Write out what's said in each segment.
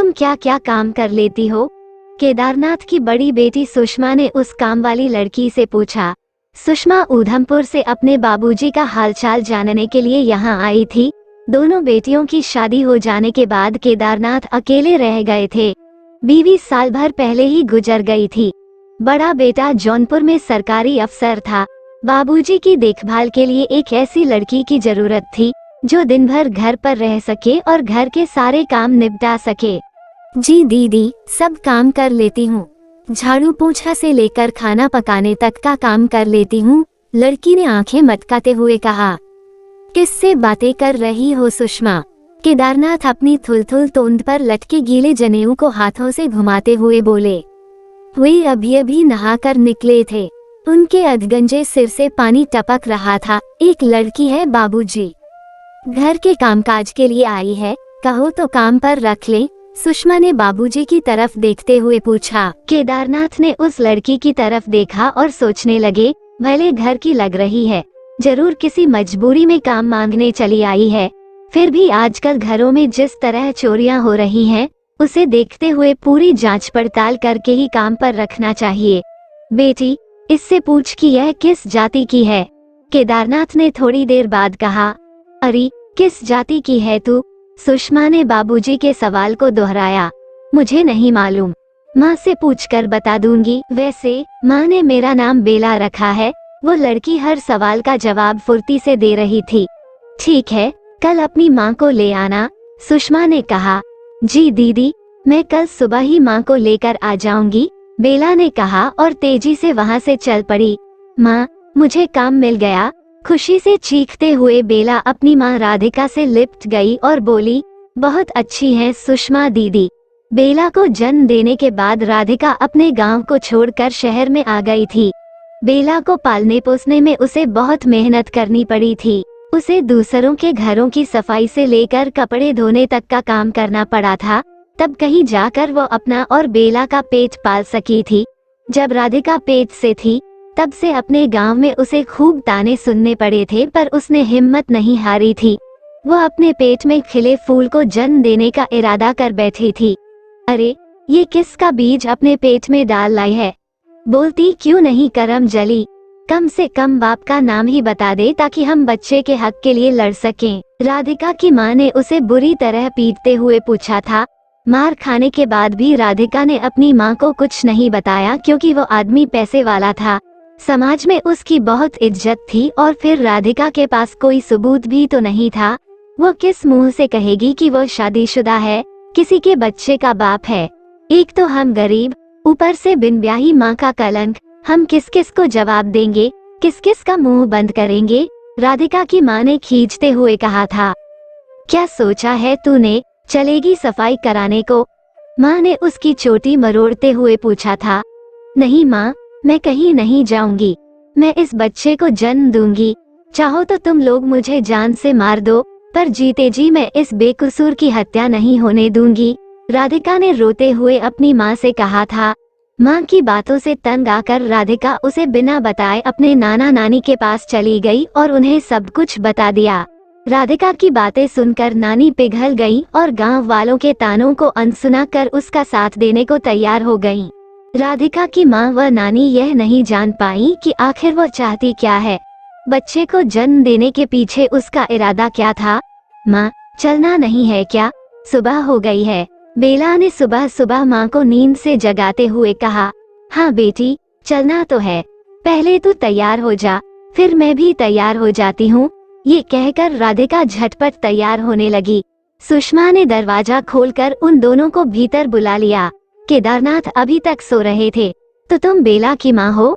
तुम क्या क्या काम कर लेती हो? केदारनाथ की बड़ी बेटी सुषमा ने उस काम वाली लड़की से पूछा। सुषमा उधमपुर से अपने बाबूजी का हालचाल जानने के लिए यहाँ आई थी। दोनों बेटियों की शादी हो जाने के बाद केदारनाथ अकेले रह गए थे। बीवी साल भर पहले ही गुजर गई थी। बड़ा बेटा जौनपुर में सरकारी अफसर था। बाबूजी की देखभाल के लिए एक ऐसी लड़की की जरूरत थी जो दिन भर घर पर रह सके और घर के सारे काम निपटा सके। जी दीदी, सब काम कर लेती हूँ। झाड़ू पोछा से लेकर खाना पकाने तक का काम कर लेती हूँ, लड़की ने आंखें मटकाते हुए कहा। किससे बातें कर रही हो सुषमा? केदारनाथ अपनी थुलथुल तोंद पर लटके गीले जनेऊ को हाथों से घुमाते हुए बोले। वे अभी अभी नहाकर निकले थे। उनके अधगंजे सिर से पानी टपक रहा था। एक लड़की है बाबूजी, घर के कामकाज के लिए आई है, कहो तो काम पर रख ले, सुषमा ने बाबूजी की तरफ देखते हुए पूछा। केदारनाथ ने उस लड़की की तरफ देखा और सोचने लगे, भले घर की लग रही है, जरूर किसी मजबूरी में काम मांगने चली आई है। फिर भी आजकल घरों में जिस तरह चोरियां हो रही हैं, उसे देखते हुए पूरी जांच पड़ताल करके ही काम पर रखना चाहिए। बेटी, इससे पूछ कि यह किस जाति की है? केदारनाथ ने थोड़ी देर बाद कहा। अरे, किस जाति की है तू? सुषमा ने बाबूजी के सवाल को दोहराया। मुझे नहीं मालूम, माँ से पूछकर बता दूंगी। वैसे माँ ने मेरा नाम बेला रखा है। वो लड़की हर सवाल का जवाब फुर्ती से दे रही थी। ठीक है, कल अपनी माँ को ले आना, सुषमा ने कहा। जी दीदी, मैं कल सुबह ही माँ को लेकर आ जाऊंगी, बेला ने कहा और तेजी से वहाँ से चल पड़ी। माँ, मुझे काम मिल गया, खुशी से चीखते हुए बेला अपनी माँ राधिका से लिपट गई और बोली। बहुत अच्छी है सुषमा दीदी। बेला को जन्म देने के बाद राधिका अपने गांव को छोड़कर शहर में आ गई थी। बेला को पालने पोसने में उसे बहुत मेहनत करनी पड़ी थी। उसे दूसरों के घरों की सफाई से लेकर कपड़े धोने तक का काम करना पड़ा था, तब कहीं जाकर वो अपना और बेला का पेट पाल सकी थी। जब राधिका पेट से थी, तब से अपने गांव में उसे खूब ताने सुनने पड़े थे, पर उसने हिम्मत नहीं हारी थी। वो अपने पेट में खिले फूल को जन्म देने का इरादा कर बैठी थी। अरे, ये किसका बीज अपने पेट में डाल लाई है? बोलती क्यों नहीं करम जली? कम से कम बाप का नाम ही बता दे ताकि हम बच्चे के हक के लिए लड़ सकें। राधिका की माँ ने उसे बुरी तरह पीटते हुए पूछा था। मार खाने के बाद भी राधिका ने अपनी माँ को कुछ नहीं बताया, क्योंकि वो आदमी पैसे वाला था। समाज में उसकी बहुत इज्जत थी और फिर राधिका के पास कोई सबूत भी तो नहीं था। वो किस मुंह से कहेगी कि वो शादीशुदा है, किसी के बच्चे का बाप है? एक तो हम गरीब, ऊपर से बिन ब्याही माँ का कलंक। हम किस किस को जवाब देंगे, किस किस का मुंह बंद करेंगे? राधिका की माँ ने खींचते हुए कहा था। क्या सोचा है तूने, चलेगी सफाई कराने को? माँ ने उसकी चोटी मरोड़ते हुए पूछा था। नहीं माँ, मैं कहीं नहीं जाऊंगी। मैं इस बच्चे को जन्म दूंगी। चाहो तो तुम लोग मुझे जान से मार दो, पर जीते जी मैं इस बेकसूर की हत्या नहीं होने दूंगी, राधिका ने रोते हुए अपनी माँ से कहा था। माँ की बातों से तंग आकर राधिका उसे बिना बताए अपने नाना नानी के पास चली गई और उन्हें सब कुछ बता दिया। राधिका की बातें सुनकर नानी पिघल गई और गांव वालों के तानों को अनसुना कर उसका साथ देने को तैयार हो गईं। राधिका की माँ व नानी यह नहीं जान पाई कि आखिर वो चाहती क्या है, बच्चे को जन्म देने के पीछे उसका इरादा क्या था। माँ, चलना नहीं है क्या? सुबह हो गई है, बेला ने सुबह सुबह माँ को नींद से जगाते हुए कहा। हाँ बेटी, चलना तो है, पहले तू तैयार हो जा, फिर मैं भी तैयार हो जाती हूँ। ये कहकर राधिका झटपट तैयार होने लगी। सुषमा ने दरवाजा खोलकर उन दोनों को भीतर बुला लिया। केदारनाथ अभी तक सो रहे थे। तो तुम बेला की माँ हो?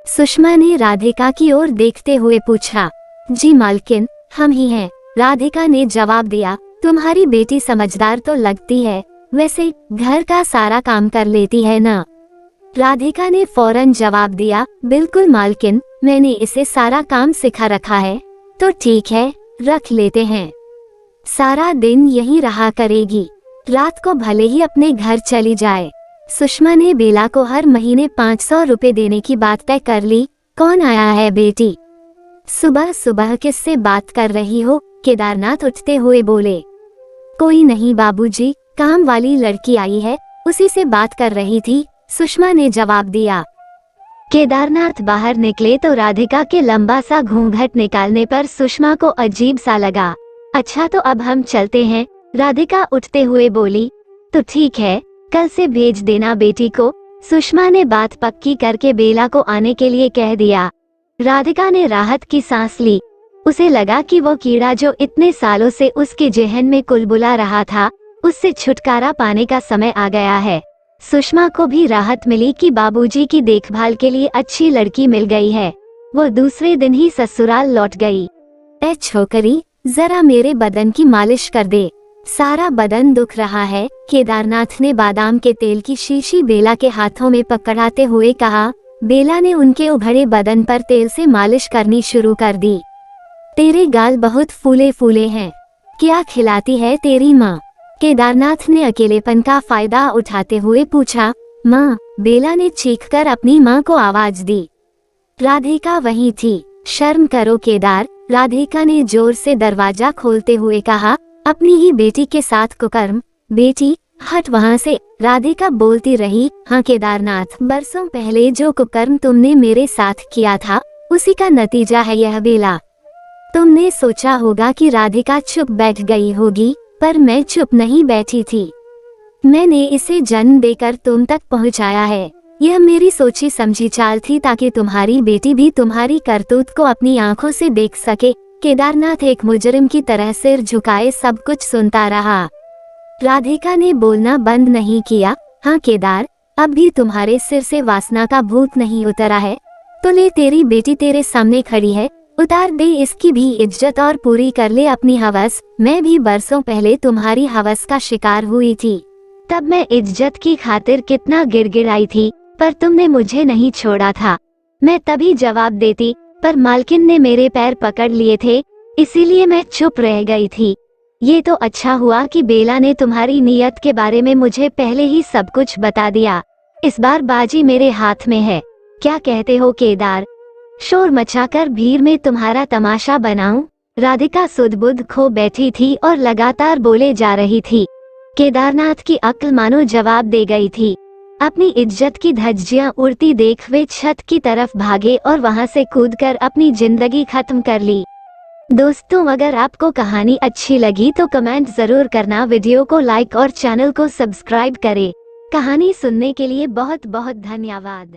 सुषमा ने राधिका की ओर देखते हुए पूछा। जी मालकिन, हम ही हैं, राधिका ने जवाब दिया। तुम्हारी बेटी समझदार तो लगती है, वैसे घर का सारा काम कर लेती है ना? राधिका ने फौरन जवाब दिया। बिल्कुल मालकिन, मैंने इसे सारा काम सिखा रखा है। तो ठीक है, रख लेते हैं। सारा दिन यहीं रहा करेगी, रात को भले ही अपने घर चली जाए। सुषमा ने बेला को हर महीने 500 रुपए देने की बात तय कर ली। कौन आया है बेटी? सुबह सुबह किससे बात कर रही हो? केदारनाथ उठते हुए बोले। कोई नहीं बाबूजी, काम वाली लड़की आई है, उसी से बात कर रही थी, सुषमा ने जवाब दिया। केदारनाथ बाहर निकले तो राधिका के लंबा सा घूंघट निकालने पर सुषमा को अजीब सा लगा। अच्छा तो अब हम चलते हैं, राधिका उठते हुए बोली। तो ठीक है, कल से भेज देना बेटी को। सुषमा ने बात पक्की करके बेला को आने के लिए कह दिया। राधिका ने राहत की सांस ली। उसे लगा कि वो कीड़ा जो इतने सालों से उसके जेहन में कुलबुला रहा था, उससे छुटकारा पाने का समय आ गया है। सुषमा को भी राहत मिली कि बाबूजी की देखभाल के लिए अच्छी लड़की मिल गई है। वो दूसरे दिन ही ससुराल लौट गई। ए छोकरी, जरा मेरे बदन की मालिश कर दे, सारा बदन दुख रहा है। केदारनाथ ने बादाम के तेल की शीशी बेला के हाथों में पकड़ाते हुए कहा। बेला ने उनके उभरे बदन पर तेल से मालिश करनी शुरू कर दी। तेरे गाल बहुत फूले फूले हैं, क्या खिलाती है तेरी माँ? केदारनाथ ने अकेलेपन का फायदा उठाते हुए पूछा। माँ, बेला ने चीखकर अपनी माँ को आवाज दी। राधिका वहीं थी। शर्म करो केदार, राधिका ने जोर से दरवाजा खोलते हुए कहा। अपनी ही बेटी के साथ कुकर्म। बेटी, हट वहाँ से, राधिका बोलती रही। हाँ केदारनाथ, बरसों पहले जो कुकर्म तुमने मेरे साथ किया था, उसी का नतीजा है यह बेला। तुमने सोचा होगा कि राधिका चुप बैठ गई होगी, पर मैं चुप नहीं बैठी थी। मैंने इसे जन्म देकर तुम तक पहुंचाया है। यह मेरी सोची समझी चाल थी ताकि तुम्हारी बेटी भी तुम्हारी करतूत को अपनी आंखों से देख सके। केदारनाथ एक मुजरिम की तरह सिर झुकाए सब कुछ सुनता रहा। राधिका ने बोलना बंद नहीं किया। हाँ केदार, अब भी तुम्हारे सिर से वासना का भूत नहीं उतरा है? तो ले, तेरी बेटी तेरे सामने खड़ी है, उतार दे इसकी भी इज्जत और पूरी कर ले अपनी हवस। मैं भी बरसों पहले तुम्हारी हवस का शिकार हुई थी। तब मैं इज्जत की खातिर कितना गिड़गिड़ाई थी, पर तुमने मुझे नहीं छोड़ा था। मैं तभी जवाब देती, पर मालकिन ने मेरे पैर पकड़ लिए थे, इसीलिए मैं चुप रह गई थी। ये तो अच्छा हुआ कि बेला ने तुम्हारी नीयत के बारे में मुझे पहले ही सब कुछ बता दिया। इस बार बाजी मेरे हाथ में है। क्या कहते हो केदार? शोर मचाकर भीड़ में तुम्हारा तमाशा बनाऊं? राधिका सुध-बुध खो बैठी थी और लगातार बोले जा रही थी। केदारनाथ की अक्ल मानो जवाब दे गई थी। अपनी इज्जत की धज्जियां उड़ती देख वे छत की तरफ भागे और वहां से कूदकर अपनी जिंदगी खत्म कर ली। दोस्तों, अगर आपको कहानी अच्छी लगी तो कमेंट जरूर करना, वीडियो को लाइक और चैनल को सब्सक्राइब करें। कहानी सुनने के लिए बहुत बहुत धन्यवाद।